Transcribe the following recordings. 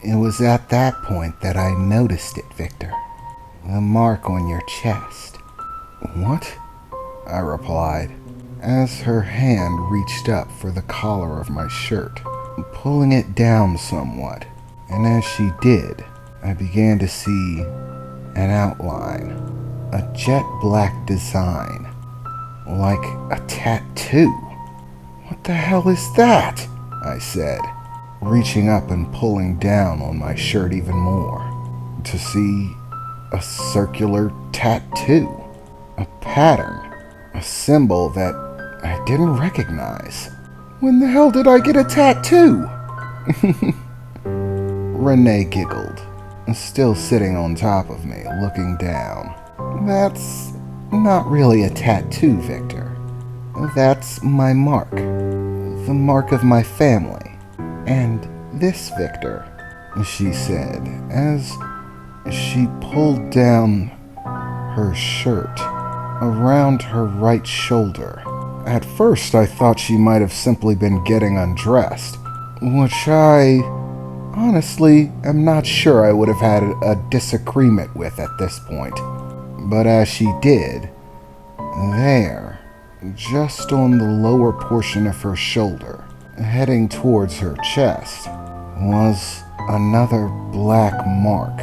It was at that point that I noticed it, Victor. The mark on your chest. What? I replied, as her hand reached up for the collar of my shirt, pulling it down somewhat. And as she did, I began to see an outline, a jet black design, like a tattoo. What the hell is that? I said, reaching up and pulling down on my shirt even more, to see a circular tattoo, a pattern, a symbol that I didn't recognize. When the hell did I get a tattoo? Renee giggled, still sitting on top of me, looking down. That's not really a tattoo, Victor. That's my mark. The mark of my family. And this, Victor, she said, as she pulled down her shirt around her right shoulder. At first, I thought she might have simply been getting undressed, which I honestly am not sure I would have had a disagreement with at this point. But as she did, there, just on the lower portion of her shoulder, heading towards her chest, was another black mark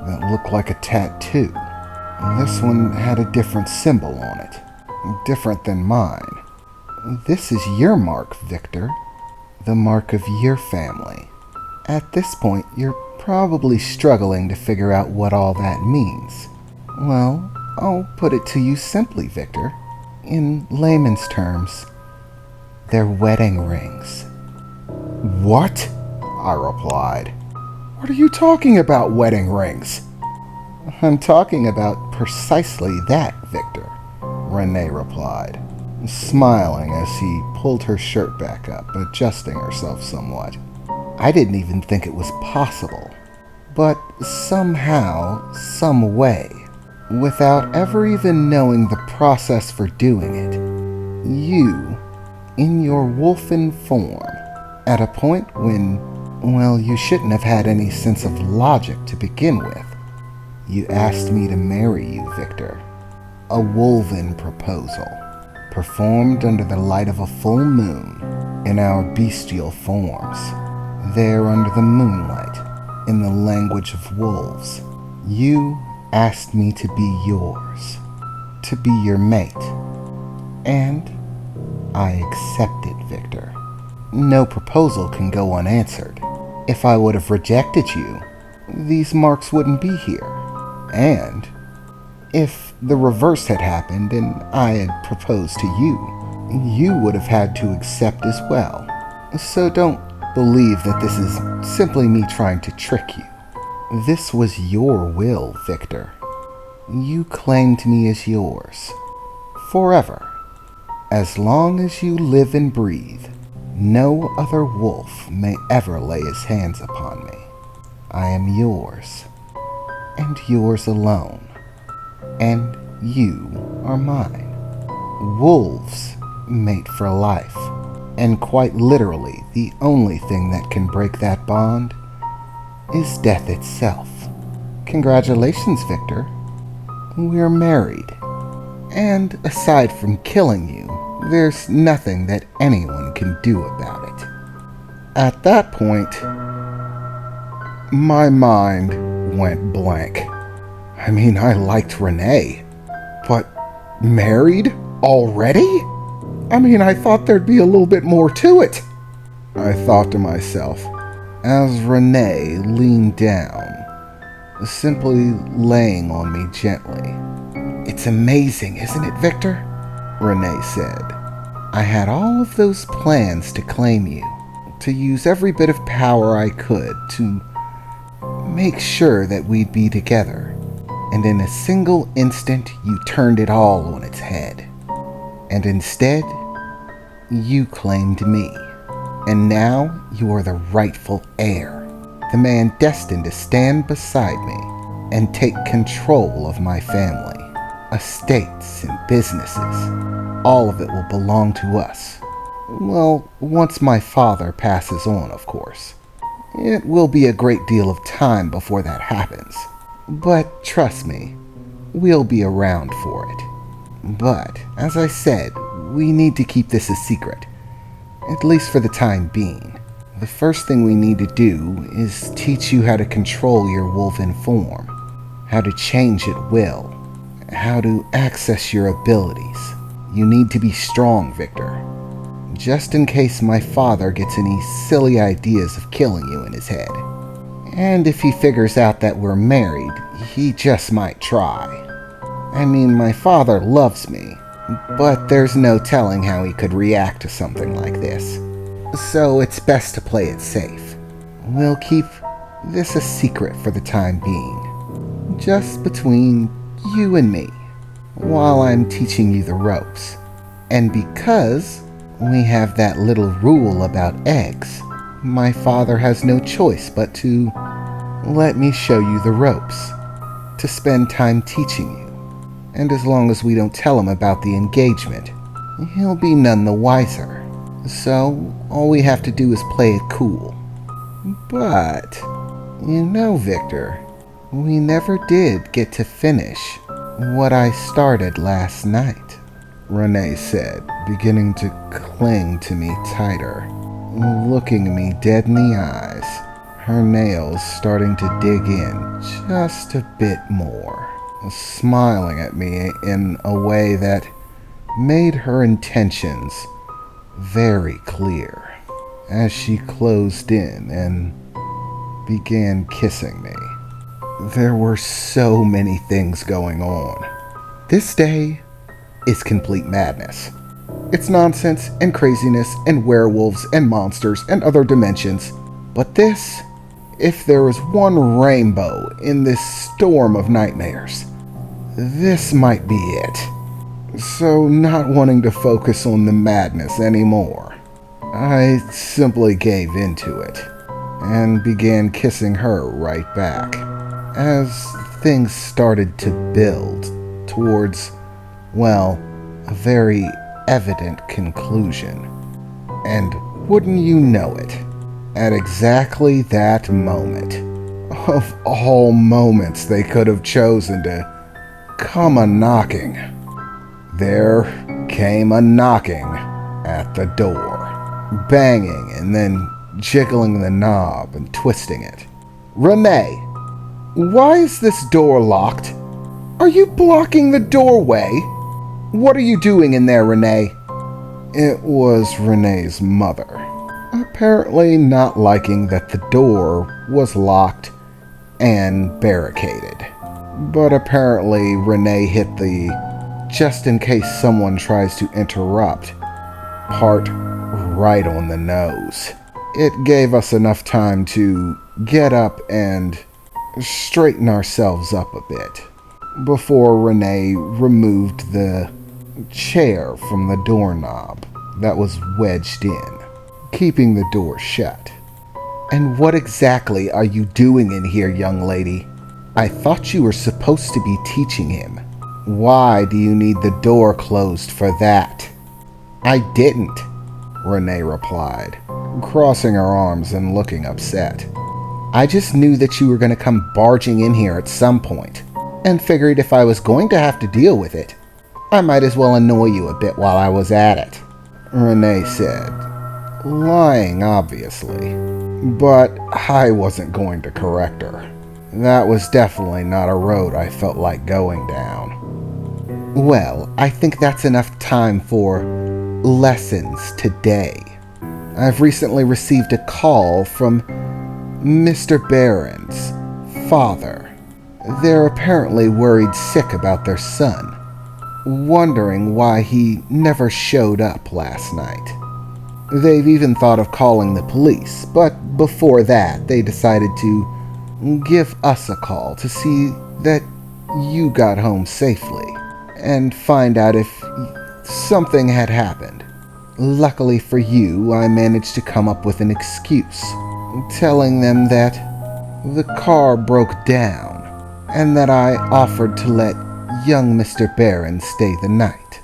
that looked like a tattoo. This one had a different symbol on it, different than mine. This is your mark, Victor, the mark of your family. At this point, you're probably struggling to figure out what all that means. Well, I'll put it to you simply, Victor. In layman's terms, they're wedding rings. What? I replied. What are you talking about, wedding rings? I'm talking about precisely that, Victor, Renee replied, smiling as he pulled her shirt back up, adjusting herself somewhat. I didn't even think it was possible. But somehow, some way, without ever even knowing the process for doing it, you, in your wolfen form, at a point when, well, you shouldn't have had any sense of logic to begin with, you asked me to marry you, Victor. A woven proposal, performed under the light of a full moon, in our bestial forms, there under the moonlight, in the language of wolves. You asked me to be yours, to be your mate, and I accepted, Victor. No proposal can go unanswered. If I would have rejected you, these marks wouldn't be here. And if the reverse had happened and I had proposed to you, you would have had to accept as well. So don't believe that this is simply me trying to trick you. This was your will, Victor. You claimed me as yours. Forever. As long as you live and breathe, no other wolf may ever lay his hands upon me. I am yours, and yours alone, and you are mine. Wolves mate for life, and quite literally the only thing that can break that bond is death itself. Congratulations, Victor. We're married. And aside from killing you, there's nothing that anyone can do about it. At that point, my mind went blank. I mean, I liked Renee, but married already? I mean, I thought there'd be a little bit more to it, I thought to myself, as Renee leaned down, simply laying on me gently. It's amazing, isn't it, Victor? Renee said. I had all of those plans to claim you, to use every bit of power I could to make sure that we'd be together. And in a single instant, you turned it all on its head. And instead, you claimed me. And now you are the rightful heir, the man destined to stand beside me and take control of my family. Estates and businesses, all of it will belong to us. Well, once my father passes on, of course. It will be a great deal of time before that happens. But trust me, we'll be around for it. But, as I said, we need to keep this a secret, at least for the time being. The first thing we need to do is teach you how to control your wolven form, how to change at will, how to access your abilities. You need to be strong, Victor. Just in case my father gets any silly ideas of killing you in his head. And if he figures out that we're married, he just might try. I mean, my father loves me, but there's no telling how he could react to something like this. So it's best to play it safe. We'll keep this a secret for the time being, just between you and me, while I'm teaching you the ropes. And because we have that little rule about eggs, my father has no choice but to let me show you the ropes, to spend time teaching you. And as long as we don't tell him about the engagement, he'll be none the wiser. So all we have to do is play it cool. But, you know, Victor, we never did get to finish what I started last night, Renee said, beginning to cling to me tighter, looking me dead in the eyes, her nails starting to dig in just a bit more, smiling at me in a way that made her intentions very clear as she closed in and began kissing me. There were so many things going on. This day is complete madness. It's nonsense and craziness and werewolves and monsters and other dimensions. But this, if there was one rainbow in this storm of nightmares, this might be it. So, not wanting to focus on the madness anymore, I simply gave into it and began kissing her right back as things started to build towards, well, a very evident conclusion. And wouldn't you know it, at exactly that moment, of all moments they could have chosen to come a-knocking, there came a knocking at the door, banging and then jiggling the knob and twisting it. Renee, why is this door locked? Are you blocking the doorway? What are you doing in there, Renee? It was Renee's mother, apparently not liking that the door was locked and barricaded. But apparently Renee hit the just in case someone tries to interrupt part right on the nose. It gave us enough time to get up and straighten ourselves up a bit before Renee removed the chair from the doorknob that was wedged in, keeping the door shut. And what exactly are you doing in here, young lady? I thought you were supposed to be teaching him. Why do you need the door closed for that? I didn't, Renee replied, crossing her arms and looking upset. I just knew that you were going to come barging in here at some point, and figured if I was going to have to deal with it, I might as well annoy you a bit while I was at it, Renee said, lying obviously. But I wasn't going to correct her. That was definitely not a road I felt like going down. Well, I think that's enough time for lessons today. I've recently received a call from Mr. Barron's father. They're apparently worried sick about their son, wondering why he never showed up last night. They've even thought of calling the police, but before that, they decided to give us a call to see that you got home safely and find out if something had happened. Luckily for you, I managed to come up with an excuse, telling them that the car broke down and that I offered to let young Mr. Barron stay the night.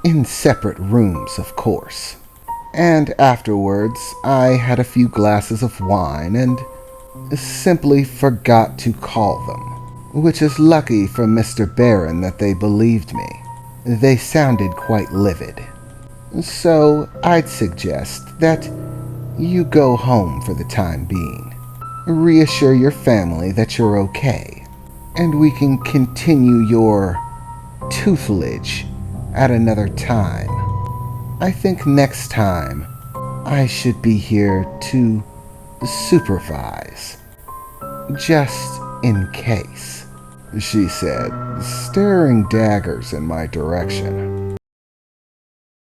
In separate rooms, of course. And afterwards, I had a few glasses of wine and simply forgot to call them, which is lucky for Mr. Barron that they believed me. They sounded quite livid. So I'd suggest that you go home for the time being. Reassure your family that you're okay, and we can continue your tutelage at another time. I think next time I should be here to supervise, just in case, she said, staring daggers in my direction.